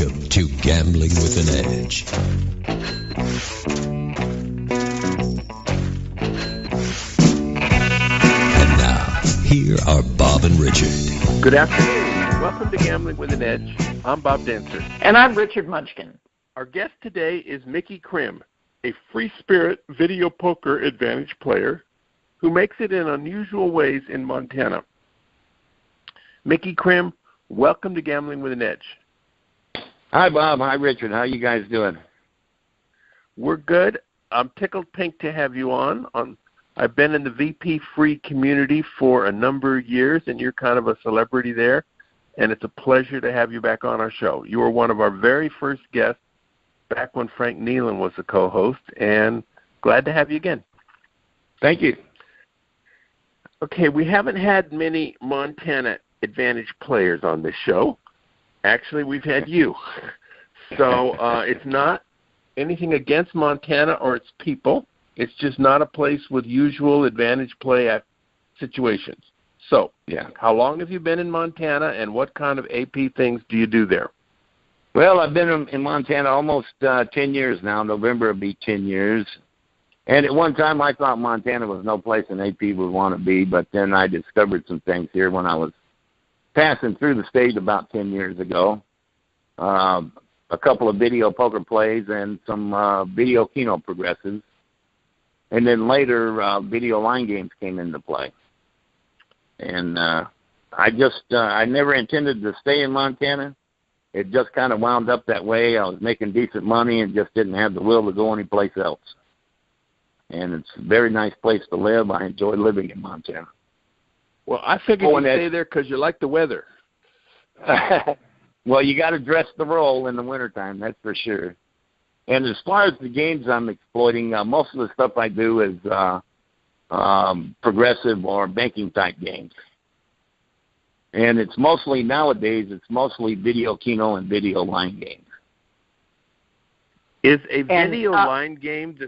Welcome to Gambling with an Edge. And now, here are Bob and Richard. Good afternoon. Welcome to Gambling with an Edge. I'm Bob Dancer. And I'm Richard Munchkin. Our guest today is Micky Crimm, a free spirit video poker advantage player who makes it in unusual ways in Montana. Micky Crimm, welcome to Gambling with an Edge. Hi, Bob. Hi, Richard. How you guys doing? We're good. I'm tickled pink to have you on. I've been in the VP free community for a number of years, and you're kind of a celebrity there, and it's a pleasure to have you back on our show. You were one of our very first guests back when Frank Nealon was the co-host, and glad to have you again. Thank you. Okay, we haven't had many Montana advantage players on this show. Actually, we've had you. So it's not anything against Montana or its people. It's just not a place with usual advantage play situations. So, How long have you been in Montana, and what kind of AP things do you do there? Well, I've been in Montana almost 10 years now. November will be 10 years. And at one time, I thought Montana was no place an AP would want to be, but then I discovered some things here when I was passing through the state about 10 years ago. A couple of video poker plays and some video Keno progressives. And then later, video line games came into play. And I never intended to stay in Montana. It just kind of wound up that way. I was making decent money and just didn't have the will to go anyplace else. And it's a very nice place to live. I enjoy living in Montana. Well, I figured you'd stay there because you like the weather. Well, you got to dress the role in the wintertime, that's for sure. And as far as the games I'm exploiting, most of the stuff I do is progressive or banking-type games. And it's mostly, nowadays, it's mostly video Keno and video line games. Is a video line game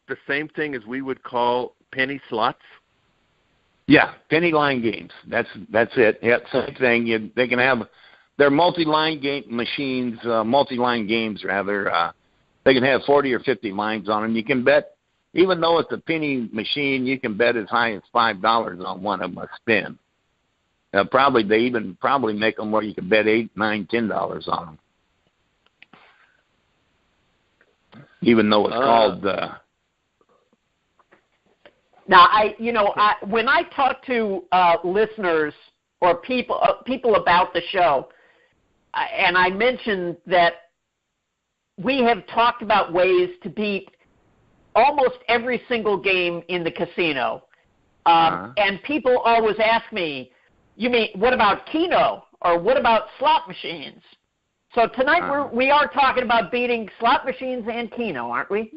the same thing as we would call penny slots? Yeah, penny line games. That's it. Yeah, same thing. They can have they're multi-line game machines, multi-line games rather. They can have 40 or 50 lines on them. You can bet, even though it's a penny machine, you can bet as high as $5 on one of them a spin. They even make them where you can bet $8, $9, $10 on them. Even though it's called. Now, when I talk to listeners or people about the show, and I mentioned that we have talked about ways to beat almost every single game in the casino, and people always ask me, "You mean what about Keno or what about slot machines?" So tonight we are talking about beating slot machines and Keno, aren't we?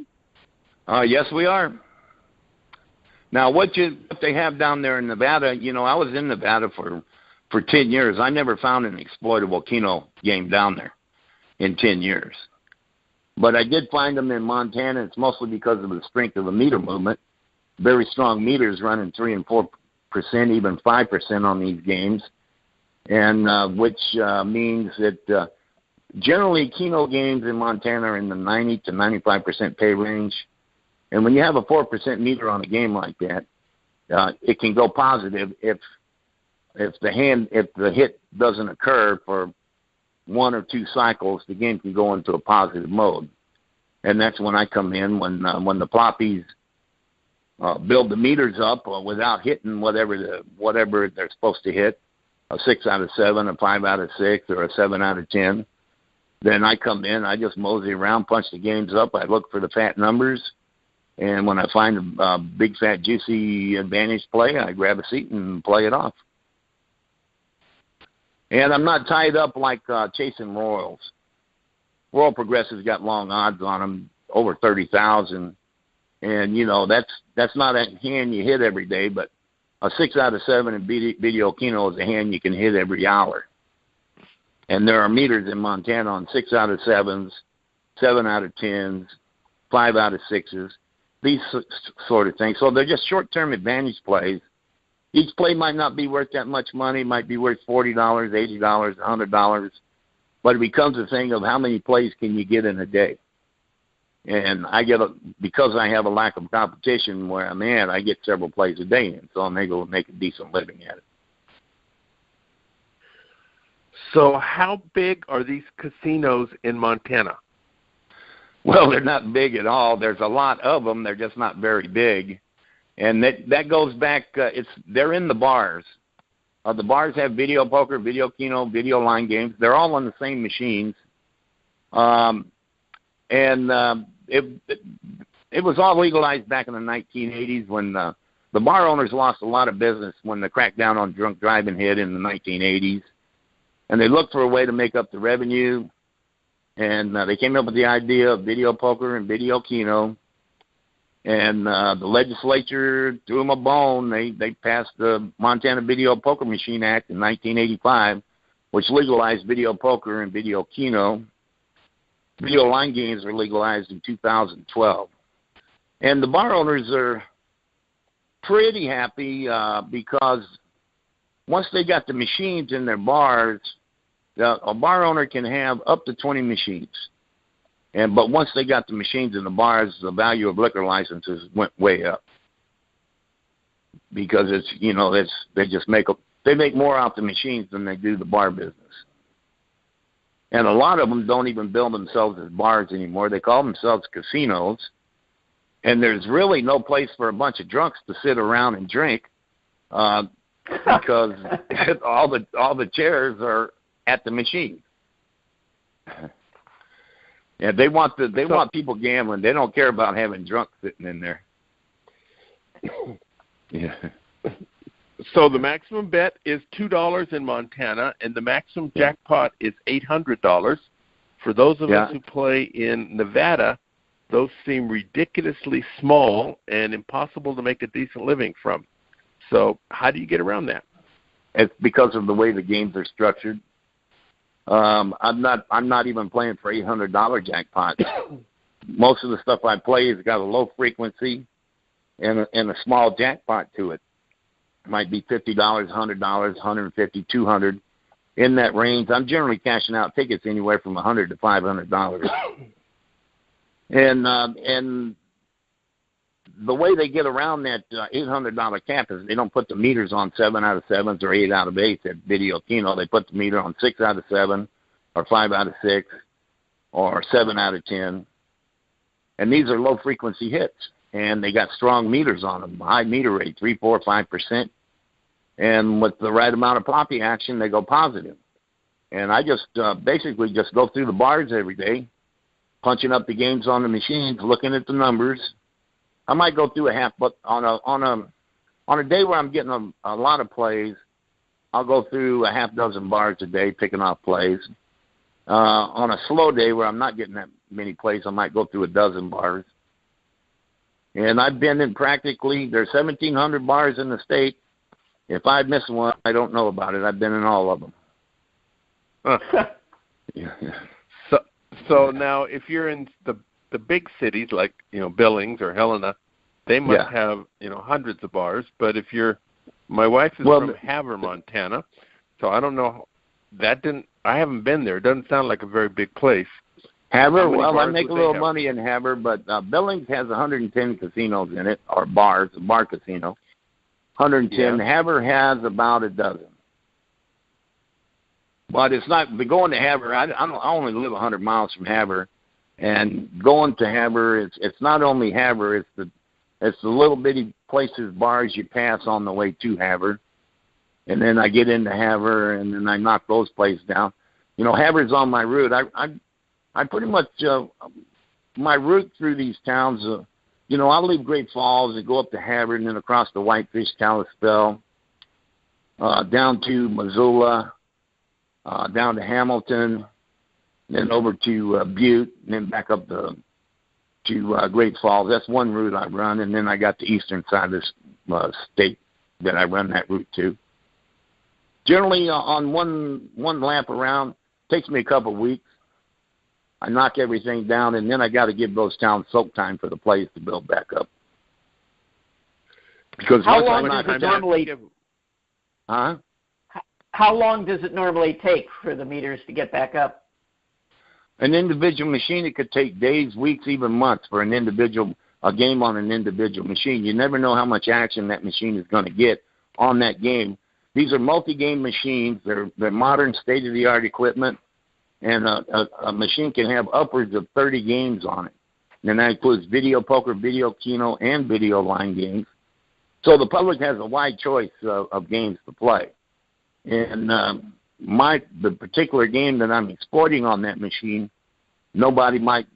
Yes, we are. Now, what they have down there in Nevada, I was in Nevada for 10 years. I never found an exploitable Keno game down there in 10 years. But I did find them in Montana. It's mostly because of the strength of the meter movement. Very strong meters running 3% and 4%, even 5% on these games, and which means that generally Keno games in Montana are in the 90 to 95% pay range. And when you have a 4% meter on a game like that, it can go positive if the hit doesn't occur for 1 or 2 cycles. The game can go into a positive mode, and that's when I come in when the ploppies build the meters up without hitting whatever they're supposed to hit, a 6 out of 7, a 5 out of 6, or a 7 out of 10. Then I come in, I just mosey around, punch the games up. I look for the fat numbers. And when I find a big, fat, juicy advantage play, I grab a seat and play it off. And I'm not tied up like chasing Royals. Royal Progressive's got long odds on them, over 30,000. And, that's not a hand you hit every day, but a 6 out of 7 in video Keno is a hand you can hit every hour. And there are meters in Montana on 6 out of 7s, 7 out of 10s, 5 out of 6s. These sort of things. So they're just short-term advantage plays. Each play might not be worth that much money. It might be worth $40, $80, $100. but it becomes a thing of how many plays can you get in a day. And because I have a lack of competition where I'm at, I get several plays a day in, so I'm able to make a decent living at it. So how big are these casinos in Montana? Well, they're not big at all. There's a lot of them. They're just not very big. And that goes back, they're in the bars. The bars have video poker, video Keno, video line games. They're all on the same machines. It was all legalized back in the 1980s when the bar owners lost a lot of business when the crackdown on drunk driving hit in the 1980s. And they looked for a way to make up the revenue. And they came up with the idea of video poker and video Keno. And the legislature threw them a bone. They passed the Montana Video Poker Machine Act in 1985, which legalized video poker and video Keno. Video line games were legalized in 2012. And the bar owners are pretty happy because once they got the machines in their bars, a bar owner can have up to 20 machines. But once they got the machines in the bars, the value of liquor licenses went way up because they make more off the machines than they do the bar business. And a lot of them don't even bill themselves as bars anymore. They call themselves casinos. And there's really no place for a bunch of drunks to sit around and drink because all the chairs are at the machine. Yeah, they want people gambling. They don't care about having drunks sitting in there. Yeah. So the maximum bet is $2 in Montana, and the maximum jackpot is $800. For those of us who play in Nevada, those seem ridiculously small and impossible to make a decent living from. So how do you get around that? It's because of the way the games are structured. I'm not even playing for $800 jackpots. Most of the stuff I play has got a low frequency and a small jackpot to it. It might be $50, $100, $150, $200. In that range, I'm generally cashing out tickets anywhere from $100 to $500. And the way they get around that $800 cap is they don't put the meters on 7 out of 7s or 8 out of 8s at Video Keno. They put the meter on 6 out of 7 or 5 out of 6 or 7 out of 10. And these are low-frequency hits. And they got strong meters on them, high meter rate, 3, 4, 5%. And with the right amount of poppy action, they go positive. And I just basically just go through the bars every day, punching up the games on the machines, looking at the numbers. I might go through a half, but on a day where I'm getting a lot of plays, I'll go through a half dozen bars a day, picking off plays. On a slow day where I'm not getting that many plays, I might go through a dozen bars. And I've been in practically, there's 1,700 bars in the state. If I miss one, I don't know about it. I've been in all of them. Yeah. So now, if you're in the big cities like Billings or Helena, they must have hundreds of bars. But if my wife is from Havre, Montana, so I don't know. I haven't been there. It doesn't sound like a very big place. Havre, well, I make a little money in Havre, but Billings has 110 casinos in it, or bars, a bar casino. 110. Yeah. Havre has about a dozen. But it's not, going to Havre, I only live 100 miles from Havre, and going to Havre, it's not only Havre, it's the little bitty places, bars you pass on the way to Havre. And then I get into Havre, and then I knock those places down. Havre's on my route. I pretty much, my route through these towns, I'll leave Great Falls and go up to Havre and then across the Whitefish, Kalispell, down to Missoula, down to Hamilton, then over to Butte, and then back up to Great Falls. That's one route I run, and then I got the eastern side of the state that I run that route to. Generally, on one lap around, takes me a couple of weeks. I knock everything down, and then I got to give those towns soak time for the plays to build back up. Because how long does it normally? Huh? How long does it normally take for the meters to get back up? An individual machine, it could take days, weeks, even months for a game on an individual machine. You never know how much action that machine is going to get on that game. These are multi-game machines. They're modern, state-of-the-art equipment, and a machine can have upwards of 30 games on it. And that includes video poker, video Keno, and video line games. So the public has a wide choice of games to play. And the particular game that I'm exploiting on that machine, nobody might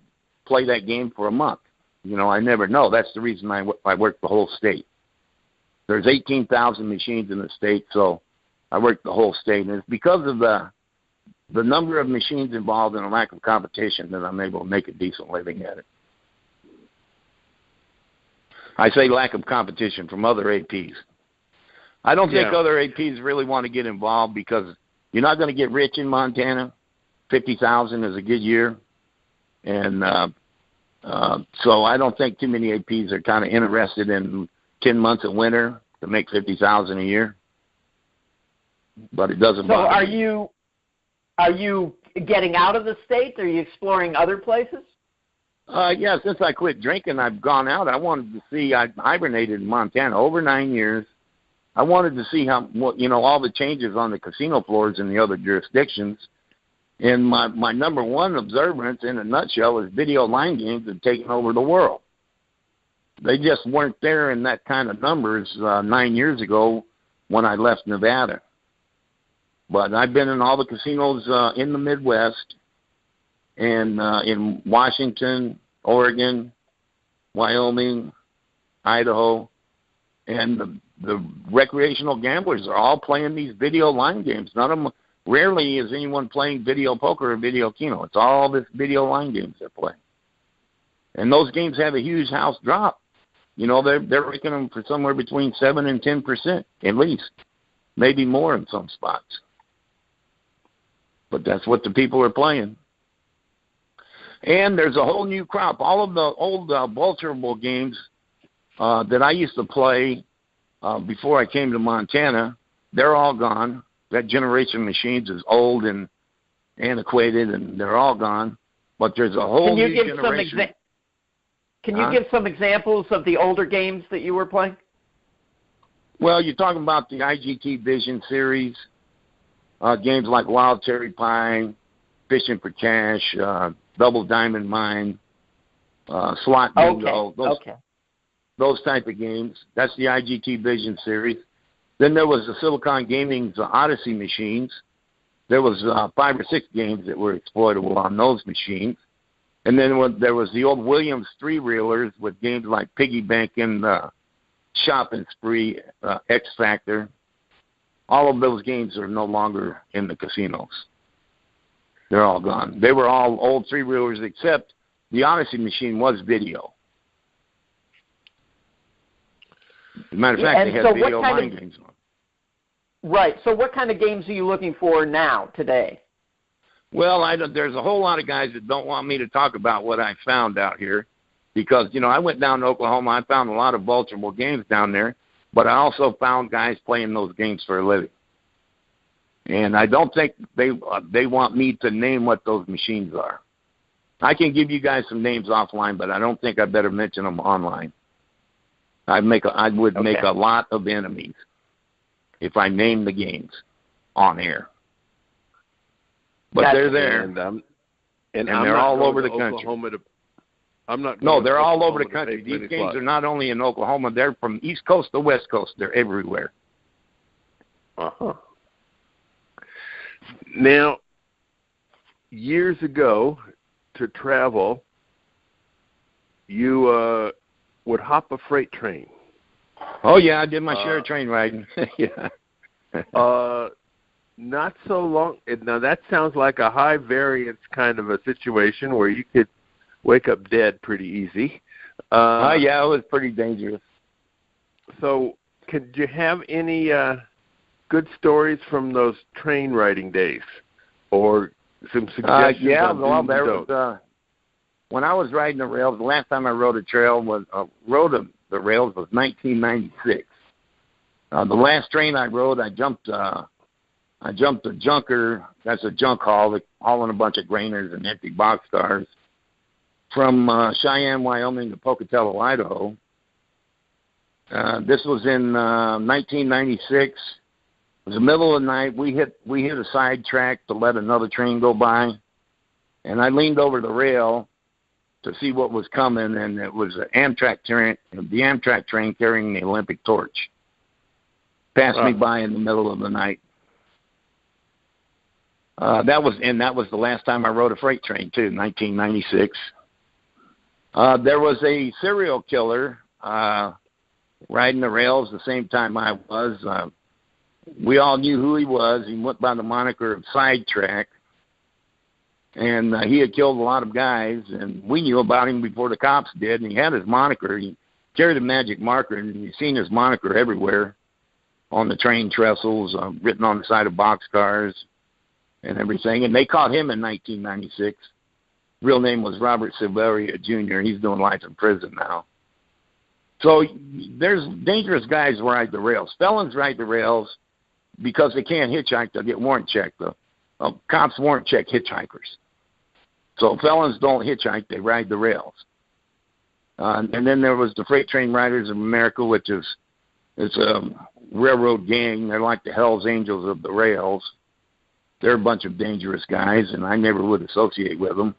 play that game for a month. I never know. That's the reason I work the whole state. There's 18,000 machines in the state, so I work the whole state. And it's because of the number of machines involved and a lack of competition that I'm able to make a decent living at it. I say lack of competition from other APs. I don't think other APs really want to get involved because you're not going to get rich in Montana. 50,000 is a good year. And so I don't think too many APs are kind of interested in 10 months of winter to make 50,000 a year. But it doesn't bother me. So are you getting out of the state? Are you exploring other places? Yeah, since I quit drinking, I've gone out. I wanted to see. I hibernated in Montana over 9 years. I wanted to see all the changes on the casino floors in the other jurisdictions. And my number one observance, in a nutshell, is video line games have taken over the world. They just weren't there in that kind of numbers 9 years ago when I left Nevada. But I've been in all the casinos in the Midwest, and in Washington, Oregon, Wyoming, Idaho, and the recreational gamblers are all playing these video line games. Rarely is anyone playing video poker or video Keno. It's all this video line games they're playing. And those games have a huge house drop. They're ranking them for somewhere between 7 and 10% at least, maybe more in some spots. But that's what the people are playing. And there's a whole new crop. All of the old vulturable games that I used to play before I came to Montana, they're all gone. That generation of machines is old and antiquated, and they're all gone. But there's a whole new generation. Can you give some examples of the older games that you were playing? Well, you're talking about the IGT Vision series, games like Wild Cherry Pie, Fishing for Cash, Double Diamond Mine, Slot Bingo, those type of games. That's the IGT Vision series. Then there was the Silicon Gaming's Odyssey machines. There was 5 or 6 games that were exploitable on those machines. And then there was the old Williams 3-reelers with games like Piggy Bank and Shop and Spree, X Factor. All of those games are no longer in the casinos. They're all gone. They were all old 3-reelers, except the Odyssey machine was video. As a matter of fact, they had video line games on. Right. So what kind of games are you looking for now, today? Well, there's a whole lot of guys that don't want me to talk about what I found out here because, I went down to Oklahoma. I found a lot of vulturable games down there, but I also found guys playing those games for a living. And I don't think they want me to name what those machines are. I can give you guys some names offline, but I don't think I better mention them online. I would make a lot of enemies if I named the games on air. But they're there, and they're all over the country. No, they're all over the country. These games are not only in Oklahoma. They're from East Coast to West Coast. They're everywhere. Uh-huh. Now, years ago, to travel, you would hop a freight train. Oh, yeah, I did my share of train riding. Yeah. Not so long. Now, that sounds like a high variance kind of a situation where you could wake up dead pretty easy. Yeah, it was pretty dangerous. So, could you have any good stories from those train riding days, or some suggestions? Yeah, well, there was. When I was riding the rails, the last time I rode the rails was 1996. The last train I rode, I jumped I jumped a junker. That's a junk haul, hauling a bunch of grainers and empty boxcars from Cheyenne, Wyoming to Pocatello, Idaho. This was in 1996. It was the middle of the night. We hit a side track to let another train go by, and I leaned over the rail to see what was coming, and it was the Amtrak train carrying the Olympic torch. Passed me by in the middle of the night. That was the last time I rode a freight train too, 1996. There was a serial killer riding the rails the same time I was. We all knew who he was. He went by the moniker of Sidetrack, and he had killed a lot of guys, and we knew about him before the cops did, and he had his moniker. He carried a magic marker, and you've seen his moniker everywhere on the train trestles, written on the side of boxcars and everything, and they caught him in 1996. Real name was Robert Silveria Jr. He's doing life in prison now. So there's dangerous guys who ride the rails. Felons ride the rails because they can't hitchhike. They'll get warrant checked. Cops warrant check hitchhikers. So felons don't hitchhike. They ride the rails. And then there was the Freight Train Riders of America, which is a railroad gang. They're like the Hells Angels of the rails. They're a bunch of dangerous guys, and I never would associate with them.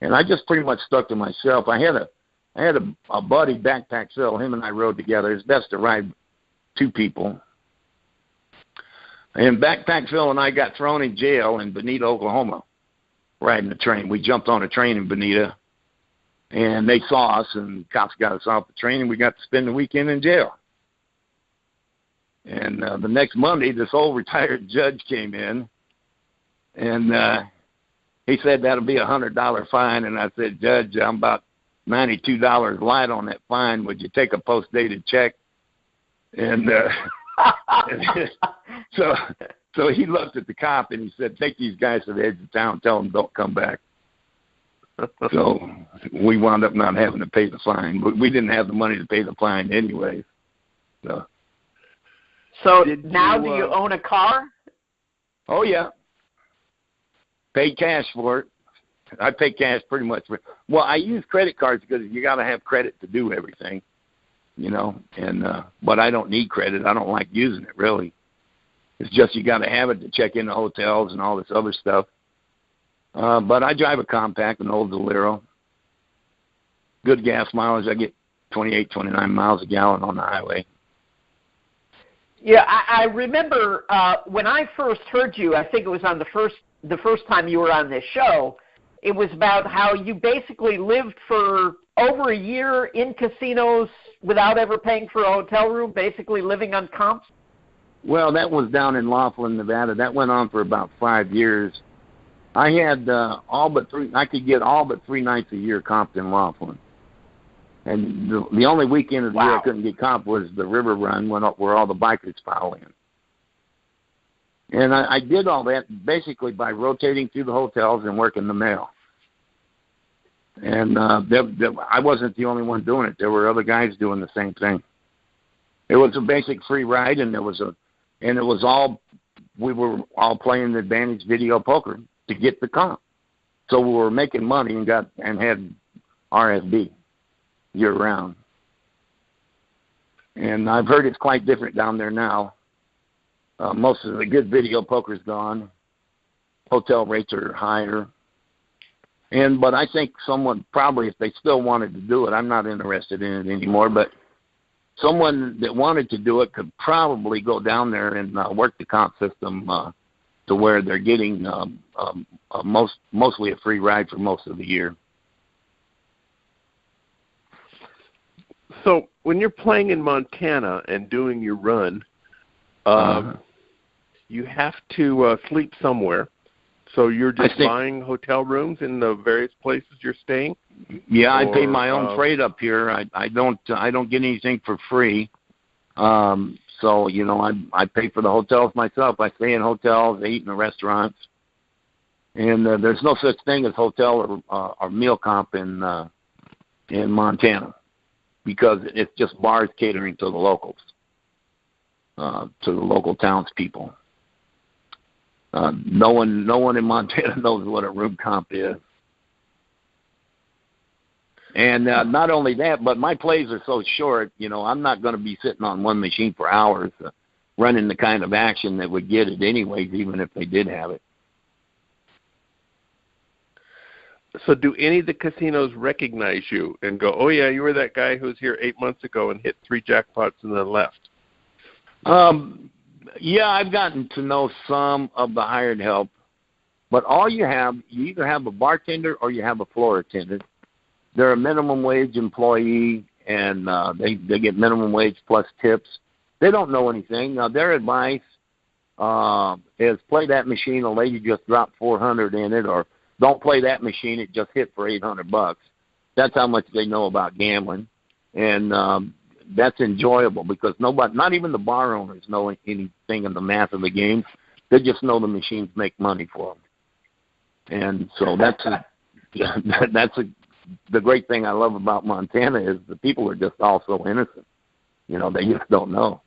And I just pretty much stuck to myself. I had a buddy, Backpack Phil. Him and I rode together. It's best to ride two people. And Backpack Phil and I got thrown in jail in Bonita, Oklahoma, riding the train. We jumped on a train in Bonita, and they saw us, and cops got us off the train, and we got to spend the weekend in jail. And the next Monday, this old retired judge came in, and he said that'll be $100 fine. And I said, Judge, I'm about $92 light on that fine. Would you take a post-dated check? And so he looked at the cop and he said, take these guys to the edge of town, tell them don't come back. So we wound up not having to pay the fine, but we didn't have the money to pay the fine anyway. So now do you own a car? Oh, yeah. Paid cash for it. I pay cash pretty much. Well, I use credit cards because you got to have credit to do everything, you know. And but I don't need credit. I don't like using it, really. It's just you got to have it to check into hotels and all this other stuff. But I drive a compact, an old Deliro. Good gas mileage. I get 28, 29 miles a gallon on the highway. Yeah, I remember when I first heard you, I think it was on the first time you were on this show, it was about how you basically lived for over a year in casinos without ever paying for a hotel room, basically living on comps. Well, that was down in Laughlin, Nevada. That went on for about 5 years. I had I could get all but 3 nights a year comped in Laughlin. And the only weekend of the year I couldn't get comp was the river run where all the bikers pile in. And I did all that basically by rotating through the hotels and working the mail. And I wasn't the only one doing it. There were other guys doing the same thing. It was a basic free ride, and we were all playing the advantage video poker to get the comp. So we were making money and had RFB year round. And I've heard it's quite different down there now. Most of the good video poker's gone. Hotel rates are higher. But I think someone probably, if they still wanted to do it, I'm not interested in it anymore, but someone that wanted to do it could probably go down there and work the comp system to where they're getting mostly a free ride for most of the year. So when you're playing in Montana and doing your run, you have to sleep somewhere. So you're just buying hotel rooms in the various places you're staying? Yeah, I pay my own freight up here. I don't get anything for free. So, you know, I pay for the hotels myself. I stay in hotels, I eat in the restaurants. And there's no such thing as hotel or meal comp in Montana, because it's just bars catering to the locals, to the local townspeople. No one in Montana knows what a room comp is. And not only that, but my plays are so short, I'm not going to be sitting on one machine for hours running the kind of action that would get it anyways, even if they did have it. So do any of the casinos recognize you and go, oh, yeah, you were that guy who was here 8 months ago and hit 3 jackpots and then left? Yeah, I've gotten to know some of the hired help, but you either have a bartender or you have a floor attendant. They're a minimum wage employee, and they get minimum wage plus tips. They don't know anything. Now, their advice is play that machine. A lady just dropped $400 in it, or don't play that machine. It just hit for $800. That's how much they know about gambling, and that's enjoyable because not even the bar owners know anything in the math of the game. They just know the machines make money for them, and so the great thing I love about Montana is the people are just all so innocent. They just don't know.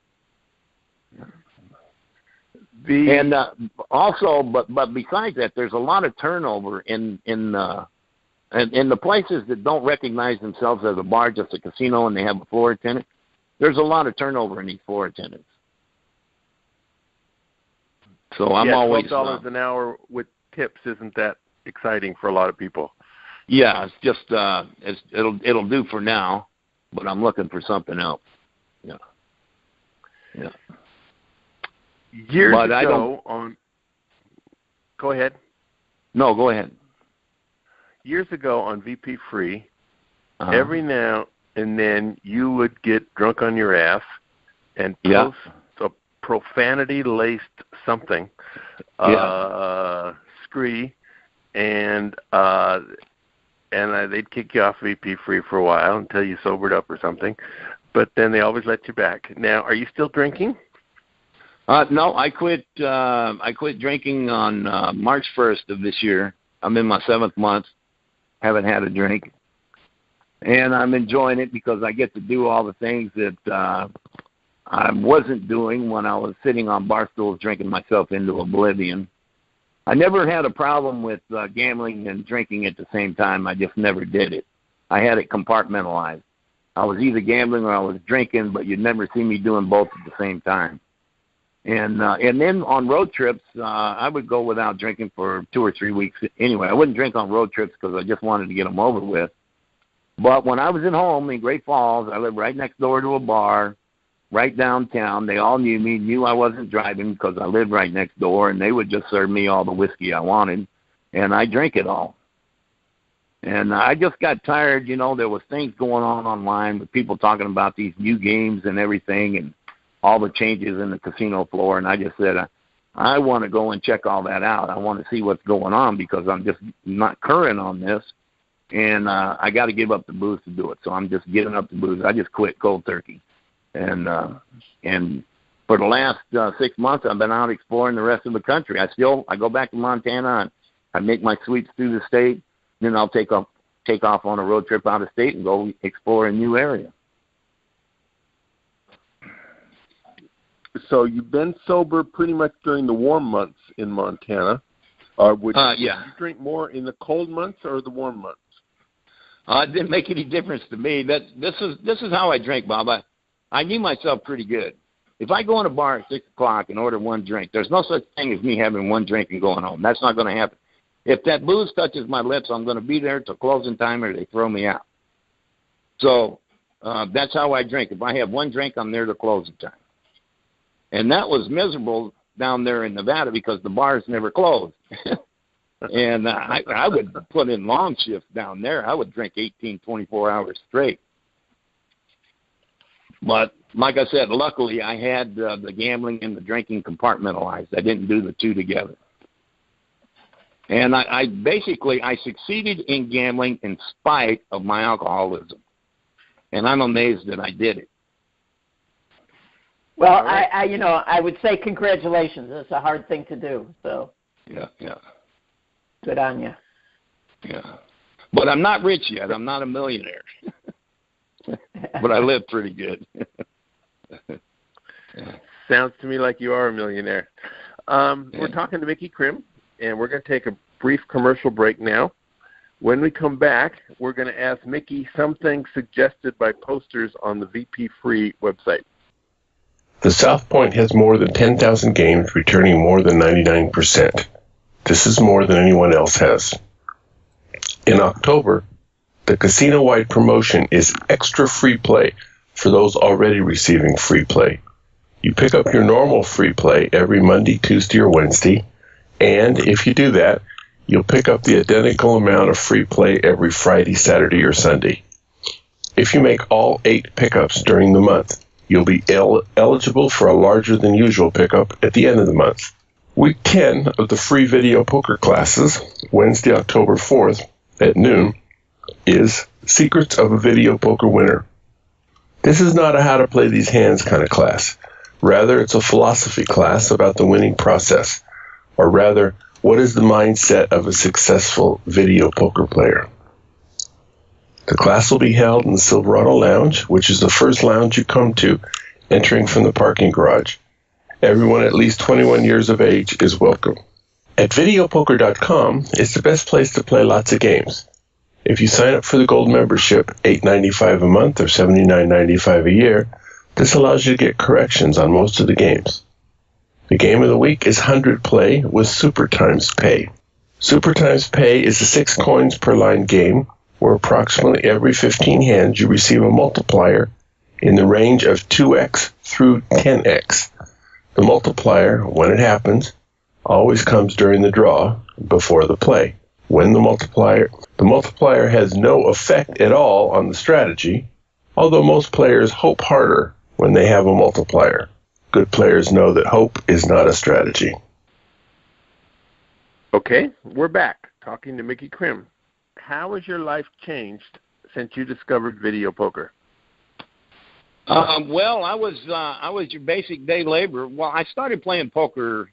And also, but besides that, there's a lot of turnover in the places that don't recognize themselves as a bar, just a casino, and they have a floor attendant. There's a lot of turnover in these floor attendants. So I'm always $12 an hour with tips isn't that exciting for a lot of people. Yeah, it's just it'll do for now, but I'm looking for something else. Yeah. Years ago go ahead. No, go ahead. Years ago on VP Free, every now and then you would get drunk on your ass and post a profanity-laced something, scree, and they'd kick you off VP Free for a while until you sobered up or something. But then they always let you back. Now, are you still drinking? No, I quit. I quit drinking on March 1st of this year. I'm in my 7th month. Haven't had a drink, and I'm enjoying it because I get to do all the things that I wasn't doing when I was sitting on bar stools drinking myself into oblivion. I never had a problem with gambling and drinking at the same time. I just never did it. I had it compartmentalized. I was either gambling or I was drinking, but you'd never see me doing both at the same time. And then on road trips, I would go without drinking for 2 or 3 weeks. Anyway, I wouldn't drink on road trips because I just wanted to get them over with. But when I was at home in Great Falls, I lived right next door to a bar, right downtown. They all knew I wasn't driving because I lived right next door, and they would just serve me all the whiskey I wanted, and I drank it all. And I just got tired. There was things going on online with people talking about these new games and everything and all the changes in the casino floor, and I just said, I want to go and check all that out. I want to see what's going on because I'm just not current on this, and I got to give up the booze to do it. So I'm just giving up the booze. I just quit cold turkey. And for the last 6 months, I've been out exploring the rest of the country. I go back to Montana, and I make my sweeps through the state. Then I'll take off on a road trip out of state and go explore a new area. So you've been sober pretty much during the warm months in Montana. Would you drink more in the cold months or the warm months? It didn't make any difference to me. This is how I drink, Bob. I knew myself pretty good. If I go in a bar at 6 o'clock and order one drink, there's no such thing as me having one drink and going home. That's not going to happen. If that booze touches my lips, I'm going to be there till closing time or they throw me out. So that's how I drink. If I have one drink, I'm there till closing time. And that was miserable down there in Nevada because the bars never closed. And I would put in long shifts down there. I would drink 18, 24 hours straight. But like I said, luckily I had the gambling and the drinking compartmentalized. I didn't do the two together. And I succeeded in gambling in spite of my alcoholism. And I'm amazed that I did it. Well, right. I would say congratulations. It's a hard thing to do. So yeah. Good on you. Yeah. But I'm not rich yet. I'm not a millionaire. But I live pretty good. Sounds to me like you are a millionaire. We're talking to Micky Crimm, and we're going to take a brief commercial break now. When we come back, we're going to ask Micky something suggested by posters on the VP Free website. The South Point has more than 10,000 games, returning more than 99%. This is more than anyone else has. In October, the casino-wide promotion is extra free play for those already receiving free play. You pick up your normal free play every Monday, Tuesday, or Wednesday, and if you do that, you'll pick up the identical amount of free play every Friday, Saturday, or Sunday. If you make all 8 pickups during the month, you'll be eligible for a larger than usual pickup at the end of the month. Week 10 of the free video poker classes, Wednesday, October 4th at noon, is Secrets of a Video Poker Winner. This is not a how to play these hands kind of class. Rather, it's a philosophy class about the winning process, or rather, what is the mindset of a successful video poker player? The class will be held in the Silverado Lounge, which is the first lounge you come to entering from the parking garage. Everyone at least 21 years of age is welcome. At videopoker.com, it's the best place to play lots of games. If you sign up for the gold membership, $8.95 a month or $79.95 a year, this allows you to get corrections on most of the games. The game of the week is 100 play with Super Times Pay. Super Times Pay is a 6 coins per line game where approximately every 15 hands you receive a multiplier in the range of 2x through 10x. The multiplier, when it happens, always comes during the draw before the play. When the multiplier has no effect at all on the strategy, although most players hope harder when they have a multiplier. Good players know that hope is not a strategy. Okay, we're back talking to Micky Crimm. How has your life changed since you discovered video poker? Well, I was your basic day laborer. Well, I started playing poker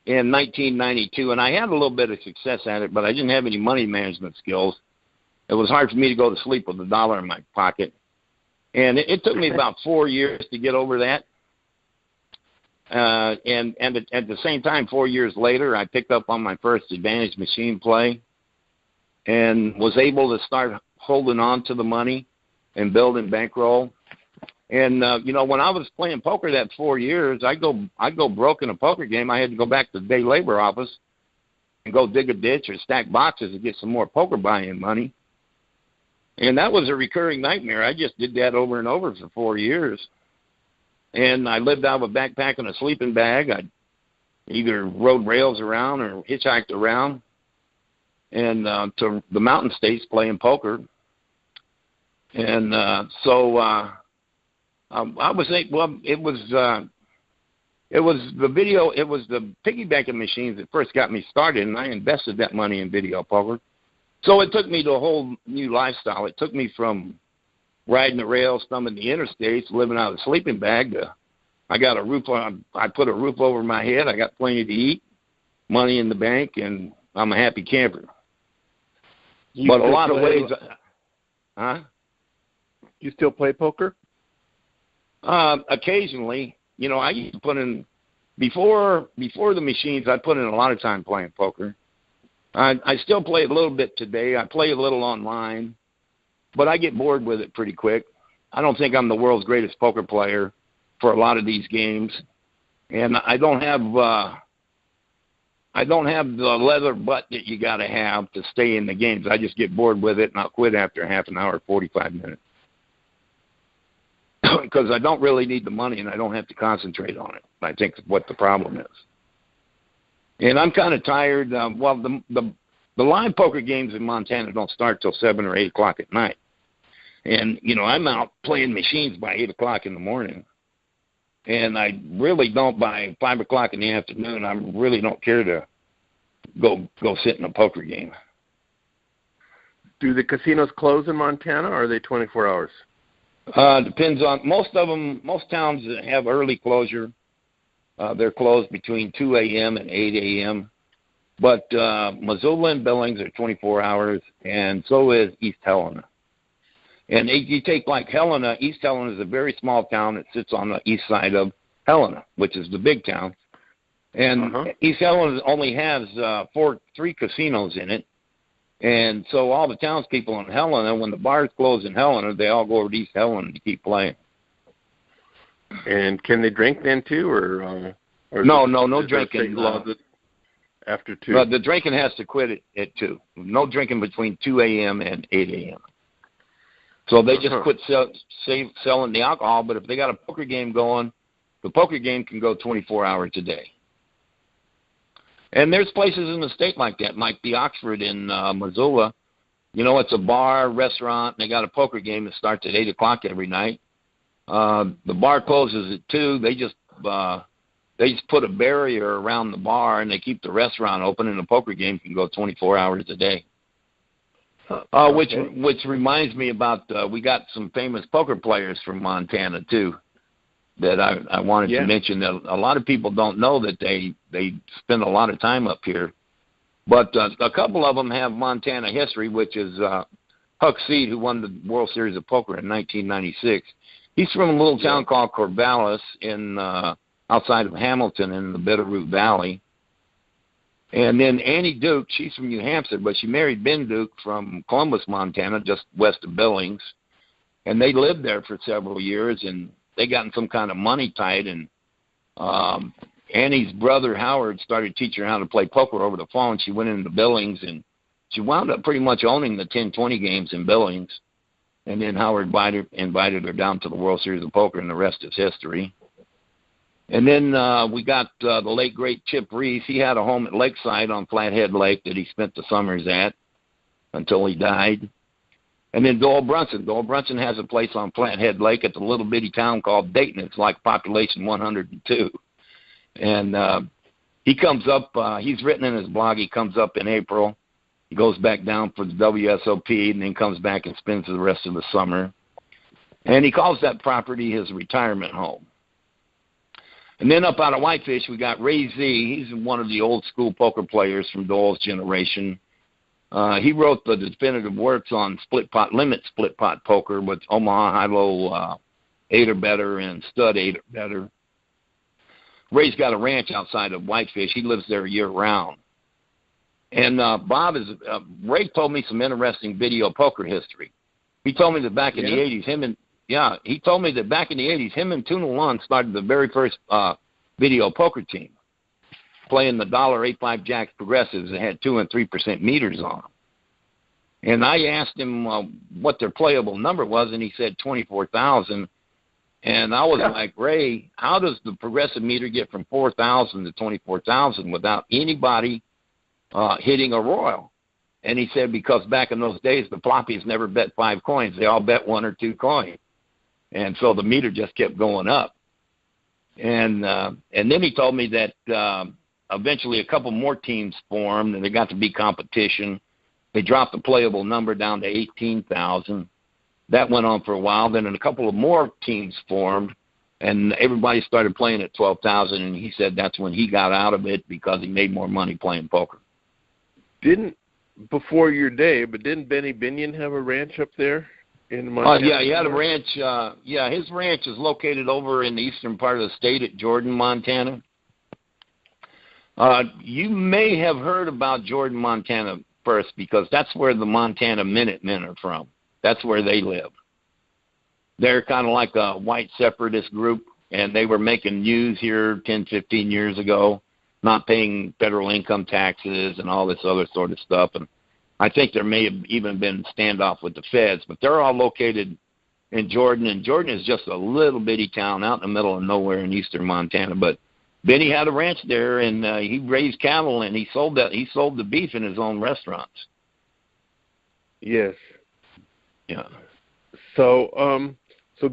in 1992, and I had a little bit of success at it, but I didn't have any money management skills. It was hard for me to go to sleep with $1 in my pocket, and it took me about 4 years to get over that. And at the same time, 4 years later, I picked up on my first advantage machine play and was able to start holding on to the money and building bankroll. And, when I was playing poker that 4 years, I go broke in a poker game. I had to go back to the day labor office and go dig a ditch or stack boxes to get some more poker buy-in money. And that was a recurring nightmare. I just did that over and over for 4 years. And I lived out of a backpack and a sleeping bag. I either rode rails around or hitchhiked around and to the mountain states playing poker. And I was it was the piggy banking machines that first got me started, and I invested that money in video poker. So it took me to a whole new lifestyle. It took me from riding the rails, thumbing the interstates, living out of a sleeping bag. I got a roof on. I put a roof over my head. I got plenty to eat, money in the bank, and I'm a happy camper. But a lot of ways, You still play poker? Occasionally, I used to put in before the machines. I put in a lot of time playing poker. I still play a little bit today. I play a little online. But I get bored with it pretty quick. I don't think I'm the world's greatest poker player for a lot of these games, and I don't have the leather butt that you got to have to stay in the games. I just get bored with it, and I'll quit after half an hour, 45 minutes, because I don't really need the money, and I don't have to concentrate on it. I think that's what the problem is. And I'm kind of tired. The live poker games in Montana don't start till 7 or 8 o'clock at night. And, I'm out playing machines by 8 o'clock in the morning. And I really don't, by 5 o'clock in the afternoon, I really don't care to go sit in a poker game. Do the casinos close in Montana, or are they 24 hours? Depends on, most towns that have early closure, they're closed between 2 a.m. and 8 a.m., But Missoula and Billings are 24 hours, and so is East Helena. And if you take like Helena, East Helena is a very small town that sits on the east side of Helena, which is the big town. And East Helena only has 3 casinos in it. And so all the townspeople in Helena, when the bars close in Helena, they all go over to East Helena to keep playing. And can they drink then too, or no drinking. After 2. The drinking has to quit at 2. No drinking between 2 a.m. and 8 a.m. So they just quit selling the alcohol. But if they got a poker game going, the poker game can go 24 hours a day. And there's places in the state like that, like the Oxford in Missoula. You know, it's a bar, restaurant, and they got a poker game that starts at 8 o'clock every night. The bar closes at 2. They just put a barrier around the bar, and they keep the restaurant open, and the poker game can go 24 hours a day. Which reminds me about we got some famous poker players from Montana, too, that I wanted to mention. That a lot of people don't know that they spend a lot of time up here. But a couple of them have Montana history, which is Huck Seed, who won the World Series of Poker in 1996. He's from a little town called Corvallis in outside of Hamilton in the Bitterroot Valley. And then Annie Duke, she's from New Hampshire, but she married Ben Duke from Columbus, Montana, just west of Billings. And they lived there for several years, and they got in some kind of money tight. And Annie's brother, Howard, started teaching her how to play poker over the phone. She went into Billings, and she wound up pretty much owning the 10-20 games in Billings. And then Howard invited her down to the World Series of Poker, and the rest is history. And then we got the late, great Chip Reese. He had a home at Lakeside on Flathead Lake that he spent the summers at until he died. And then Doyle Brunson. Doyle Brunson has a place on Flathead Lake at the little bitty town called Dayton. It's like population 102. And he comes up, he's written in his blog, he comes up in April. He goes back down for the WSOP and then comes back and spends the rest of the summer. And he calls that property his retirement home. And then up out of Whitefish, we got Ray Z. He's one of the old school poker players from Doyle's generation. He wrote the definitive works on split pot poker with Omaha High-Low 8 or better and stud 8 or better. Ray's got a ranch outside of Whitefish. He lives there year-round. And Ray told me some interesting video poker history. He told me that back in the 80s, him and Tuna Lund started the very first video poker team, playing the $8.5 Jacks progressives that had 2 and 3% meters on them. And I asked him what their playable number was, and he said 24,000. And I was like, Ray, how does the progressive meter get from 4,000 to 24,000 without anybody hitting a royal? And he said, because back in those days, the floppies never bet 5 coins. They all bet 1 or 2 coins. And so the meter just kept going up. And then he told me that eventually a couple more teams formed, and there got to be competition. They dropped the playable number down to 18,000. That went on for a while. Then a couple of more teams formed, and everybody started playing at 12,000, and he said that's when he got out of it because he made more money playing poker. Before your day, but didn't Benny Binion have a ranch up there in Montana? He had a ranch. His ranch is located over in the eastern part of the state at Jordan, Montana. You may have heard about Jordan, Montana first because that's where the Montana Minutemen are from. That's where they live. They're kind of like a white separatist group, and they were making news here 10, 15 years ago, not paying federal income taxes and all this other sort of stuff. And I think there may have even been standoff with the feds, but they're all located in Jordan, and Jordan is just a little bitty town out in the middle of nowhere in eastern Montana. But Benny had a ranch there, and he raised cattle, and he sold the beef in his own restaurants. Yes. Yeah. So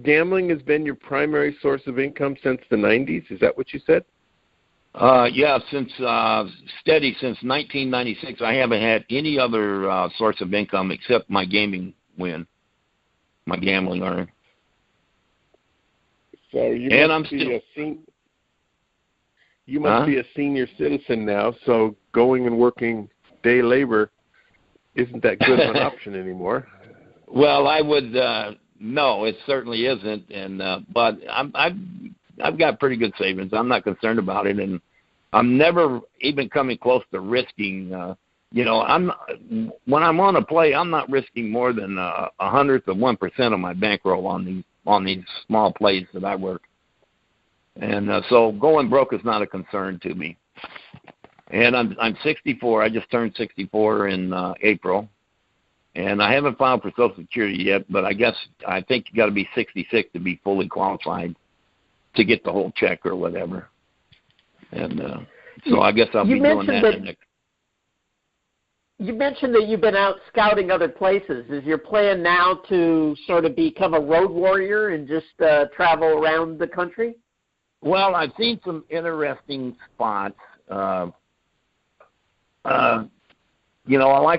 gambling has been your primary source of income since the 90s? Is that what you said? Since steady since 1996. I haven't had any other source of income except my gaming win, my gambling earn. So you must be a senior citizen now. So going and working day labor isn't that good of an option anymore. Well, I would no, it certainly isn't. And but I've got pretty good savings. I'm not concerned about it, and I'm never even coming close to risking. When I'm on a play, I'm not risking more than 100th of 1% of my bankroll on these small plays that I work. And so going broke is not a concern to me. And I'm 64. I just turned 64 in April. And I haven't filed for Social Security yet, but I think you got to be 66 to be fully qualified to get the whole check or whatever. And so I guess I'll be doing that. You mentioned that you've been out scouting other places. Is your plan now to sort of become a road warrior and just travel around the country? Well, I've seen some interesting spots. Like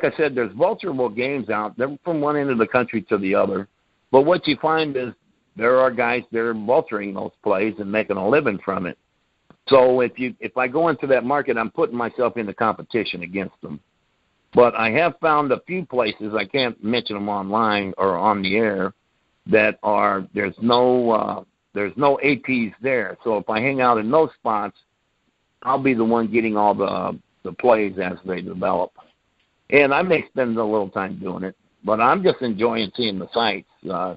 I said, there's vulturable games out there from one end of the country to the other. But what you find is there are guys that are vulturing those plays and making a living from it. So if I go into that market, I'm putting myself into competition against them. But I have found a few places, I can't mention them online or on the air, that there's no APs there. So if I hang out in those spots, I'll be the one getting all the plays as they develop. And I may spend a little time doing it, but I'm just enjoying seeing the sights. I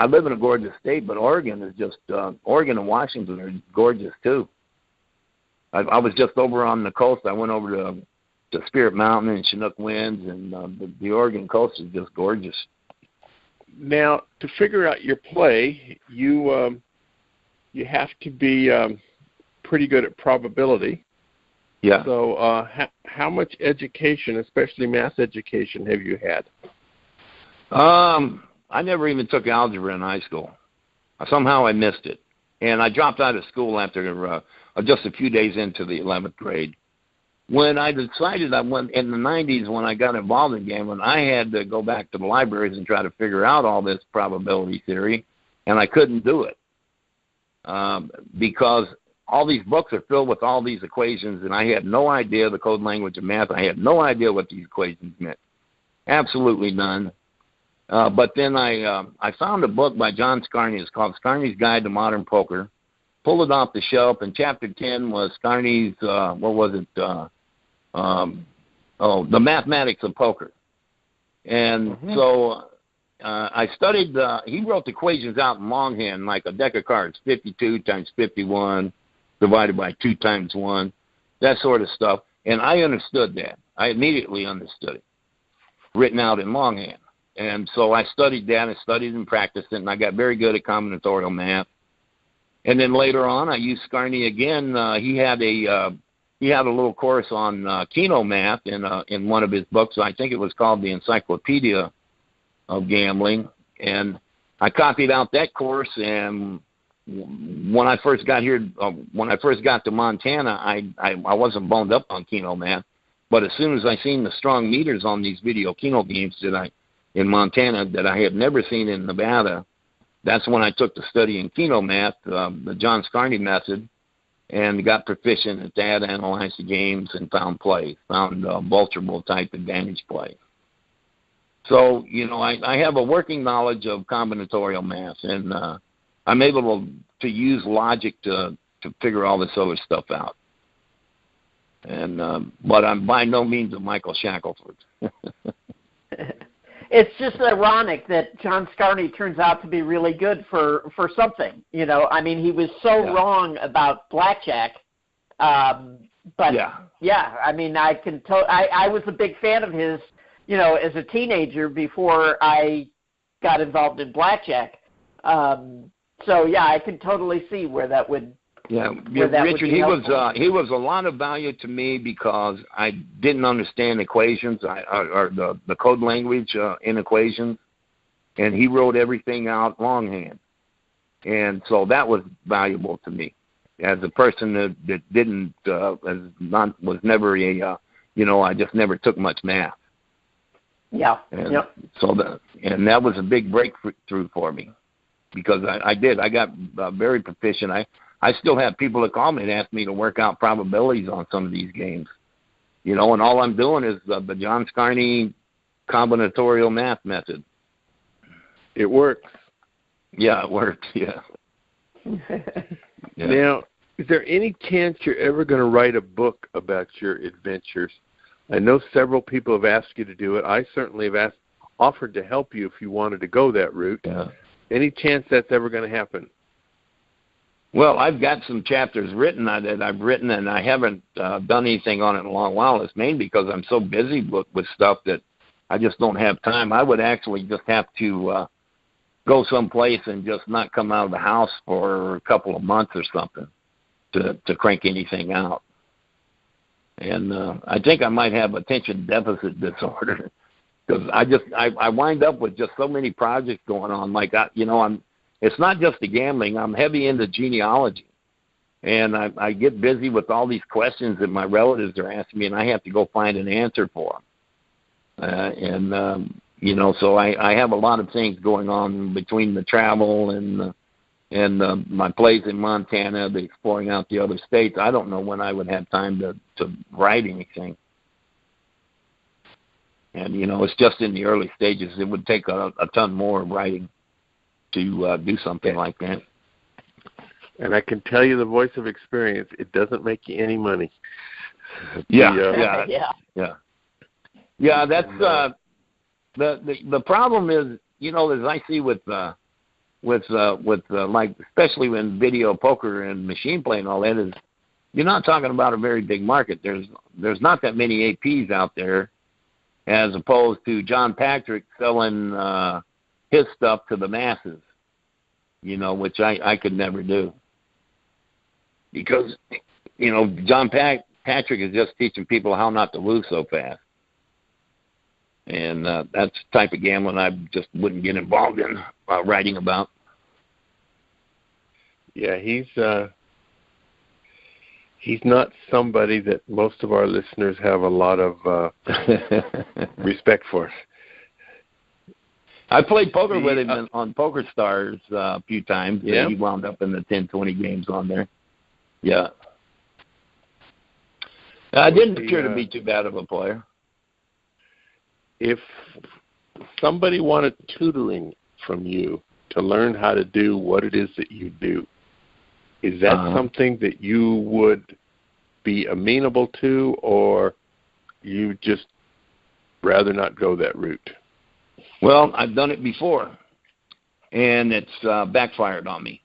live in a gorgeous state, but Oregon is just Oregon and Washington are gorgeous too. I was just over on the coast. I went over to Spirit Mountain and Chinook Winds, and the Oregon coast is just gorgeous. Now, to figure out your play, you have to be pretty good at probability. Yeah. So how much education, especially math education, have you had? I never even took algebra in high school. Somehow I missed it. And I dropped out of school after just a few days into the 11th grade. When I decided I went in the 90s, when I got involved in gambling, I had to go back to the libraries and try to figure out all this probability theory, and I couldn't do it because all these books are filled with all these equations, and I had no idea the code language of math. I had no idea what these equations meant. Absolutely none. But then I found a book by John Scarney. It's called Scarney's Guide to Modern Poker. Pulled it off the shelf, and Chapter 10 was Scarney's, the Mathematics of Poker. And so I studied, he wrote the equations out in longhand, like a deck of cards, 52 times 51 divided by 2 times 1, that sort of stuff. And I understood that. I immediately understood it, written out in longhand. And so I studied that, I studied and practiced it, and I got very good at combinatorial math. And then later on, I used Scarney again. He had a little course on Keno math in one of his books. I think it was called the Encyclopedia of Gambling. And I copied out that course. And when I first got to Montana, I wasn't boned up on Keno math. But as soon as I seen the strong meters on these video Keno games in Montana that I had never seen in Nevada, that's when I took the study in Keno math, the John Scarney method, and got proficient at that, analyzed the games, and found vulturable type advantage play. So, I have a working knowledge of combinatorial math, and I'm able to use logic to figure all this other stuff out. And but I'm by no means a Michael Shackelford. It's just ironic that John Scarney turns out to be really good for something. He was so wrong about blackjack. But I can I was a big fan of his, as a teenager before I got involved in blackjack. I can totally see where that would. Yeah, Richard, he was a lot of value to me because I didn't understand equations or the code language in equations, and he wrote everything out longhand, and so that was valuable to me as a person that didn't was never I just never took much math. Yeah. And so that was a big breakthrough for me because I got very proficient. I still have people that call me and ask me to work out probabilities on some of these games, and all I'm doing is the John Scarney combinatorial math method. It works. Yeah, it worked. Yeah. Now, Is there any chance you're ever going to write a book about your adventures? I know several people have asked you to do it. I certainly have offered to help you if you wanted to go that route. Yeah. Any chance that's ever going to happen? Well, I've got some chapters written that I've written, and I haven't done anything on it in a long while. It's mainly because I'm so busy with stuff that I just don't have time. I would actually just have to go someplace and just not come out of the house for a couple of months or something to crank anything out. And I think I might have attention deficit disorder because I wind up with just so many projects going on. Like it's not just the gambling. I'm heavy into genealogy, and I get busy with all these questions that my relatives are asking me, and I have to go find an answer for them. So I have a lot of things going on between the travel and my place in Montana, the exploring out the other states. I don't know when I would have time to write anything. And, it's just in the early stages. It would take a ton more writing to do something like that. And I can tell you the voice of experience, it doesn't make you any money. Yeah, that's the problem is, as I see with like, especially in video poker and machine play and all that, is you're not talking about a very big market. There's not that many APs out there, as opposed to John Patrick selling his stuff to the masses, which I could never do. Because, John Patrick is just teaching people how not to lose so fast. And that's the type of gambling I just wouldn't get involved in writing about. Yeah, he's not somebody that most of our listeners have a lot of respect for. I played poker with him on Poker Stars a few times. Yeah. He wound up in the 10-20 games on there. Yeah. I didn't appear to be too bad of a player. If somebody wanted tutoring from you to learn how to do what it is that you do, is that something that you would be amenable to, or you just rather not go that route? Well, I've done it before, and it's backfired on me.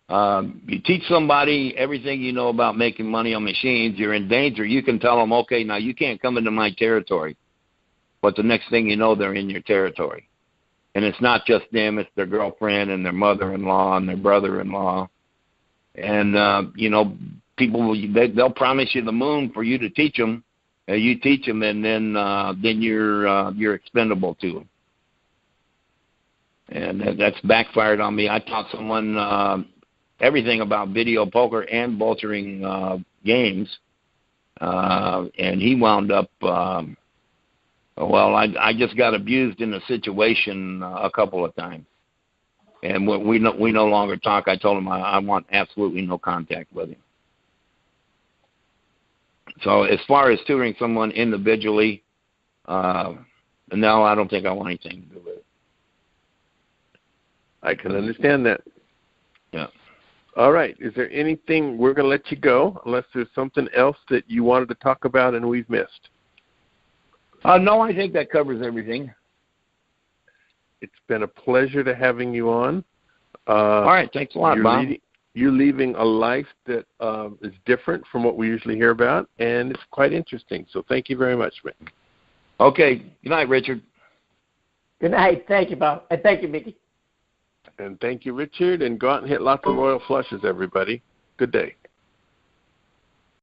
You teach somebody everything you know about making money on machines, you're in danger. You can tell them, okay, now you can't come into my territory. But the next thing you know, they're in your territory. And it's not just them, it's their girlfriend and their mother-in-law and their brother-in-law. And, people, they'll promise you the moon for you to teach them. You teach them, and then you're expendable to them. And that's backfired on me. I taught someone everything about video poker and vulturing games. And he wound up... I just got abused in a situation a couple of times, and we no longer talk. I told him I want absolutely no contact with him. So as far as tutoring someone individually, no, I don't think I want anything to do with it. I can understand that. Yeah. All right. Is there anything, we're going to let you go, unless there's something else that you wanted to talk about and we've missed? No, I think that covers everything. It's been a pleasure to having you on. All right. Thanks a lot, Bob. You're leaving a life that is different from what we usually hear about, and it's quite interesting. So thank you very much, Mick. Okay. Good night, Richard. Good night. Thank you, Bob. And thank you, Mickey. And thank you, Richard. And go out and hit lots of royal flushes, everybody. Good day.